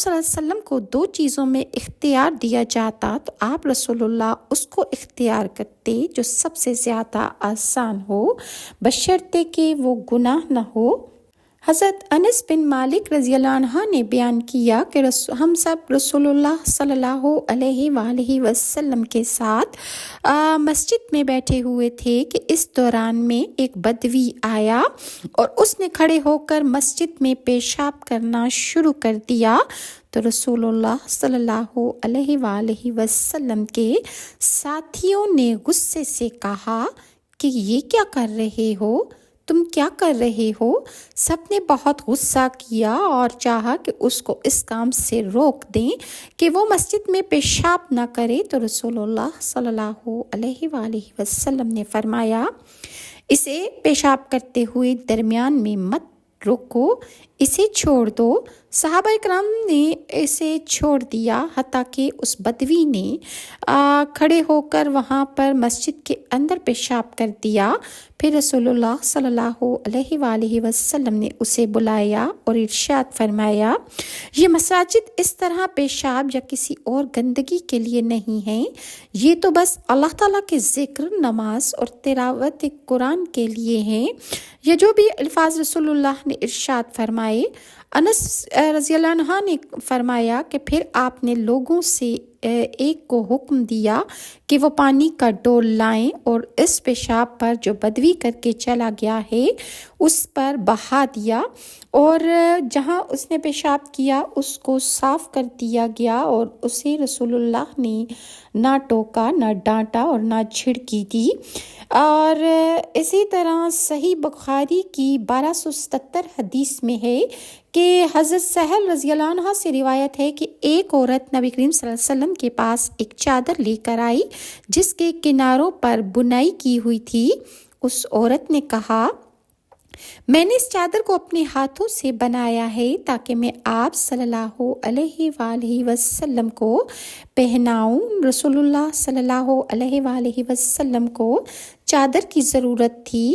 صلی اللہ علیہ وسلم کو 2 چیزوں میں اختیار دیا جاتا تو آپ رسول اللہ اس کو اختیار کرتے جو سب سے زیادہ آسان ہو، بشرطے کہ وہ گناہ نہ ہو۔ حضرت انس بن مالک رضی اللہ عنہ نے بیان کیا کہ ہم سب رسول اللہ صلی اللہ علیہ وآلہ وسلم کے ساتھ مسجد میں بیٹھے ہوئے تھے کہ اس دوران میں ایک بدوی آیا اور اس نے کھڑے ہو کر مسجد میں پیشاب کرنا شروع کر دیا تو رسول اللہ صلی اللہ علیہ وآلہ وسلم کے ساتھیوں نے غصے سے کہا کہ یہ کیا کر رہے ہو؟ تم کیا کر رہے ہو؟ سب نے بہت غصہ کیا اور چاہا کہ اس کو اس کام سے روک دیں کہ وہ مسجد میں پیشاب نہ کرے تو رسول اللہ صلی اللہ علیہ وآلہ وسلم نے فرمایا، اسے پیشاب کرتے ہوئے درمیان میں مت روکو، اسے چھوڑ دو۔ صحابہ کرام نے اسے چھوڑ دیا حتیٰ کہ اس بدوی نے کھڑے ہو کر وہاں پر مسجد کے اندر پیشاب کر دیا۔ پھر رسول اللہ صلی اللہ علیہ وآلہ وسلم نے اسے بلایا اور ارشاد فرمایا، یہ مساجد اس طرح پیشاب یا کسی اور گندگی کے لیے نہیں ہیں، یہ تو بس اللہ تعالیٰ کے ذکر، نماز اور تلاوت قرآن کے لیے ہیں۔ یہ جو بھی الفاظ رسول اللہ نے ارشاد فرمائے، انس رضی اللہ عنہ نے فرمایا کہ پھر آپ نے لوگوں سے ایک کو حکم دیا کہ وہ پانی کا ڈول لائیں اور اس پیشاب پر جو بدوی کر کے چلا گیا ہے اس پر بہا دیا اور جہاں اس نے پیشاب کیا اس کو صاف کر دیا گیا اور اسے رسول اللہ نے نہ ٹوکا، نہ ڈانٹا اور نہ جھڑکی دی۔ اور اسی طرح صحیح بخاری کی 1277 حدیث میں ہے کہ حضرت سہل رضی اللہ عنہ سے روایت ہے کہ ایک عورت نبی کریم صلی اللہ علیہ وسلم کے پاس ایک چادر لے کر آئی جس کے کناروں پر بنائی کی ہوئی تھی۔ اس عورت نے کہا، میں نے اس چادر کو اپنے ہاتھوں سے بنایا ہے تاکہ میں آپ صلی اللہ علیہ وآلہ وسلم کو پہناؤں۔ رسول اللہ صلی اللہ علیہ وآلہ وسلم کو چادر کی ضرورت تھی۔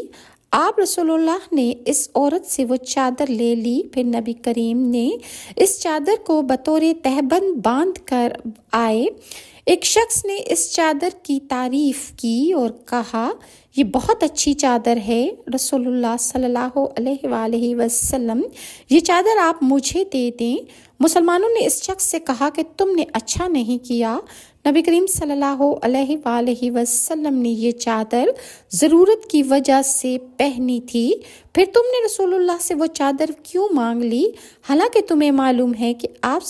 آپ رسول اللہ نے اس عورت سے وہ چادر لے لی۔ پھر نبی کریم نے اس چادر کو بطور تہبند باندھ کر آئے۔ ایک شخص نے اس چادر کی تعریف کی اور کہا، یہ بہت اچھی چادر ہے۔ رسول اللہ صلی اللہ علیہ وآلہ وسلم، یہ چادر آپ مجھے دے دیں۔ مسلمانوں نے اس شخص سے کہا کہ تم نے اچھا نہیں کیا، نبی کریم صلی اللہ علیہ وآلہ وسلم نے یہ چادر ضرورت کی وجہ سے پہنی تھی، پھر تم نے رسول اللہ سے وہ چادر کیوں مانگ لی، حالانکہ تمہیں معلوم ہے کہ آپ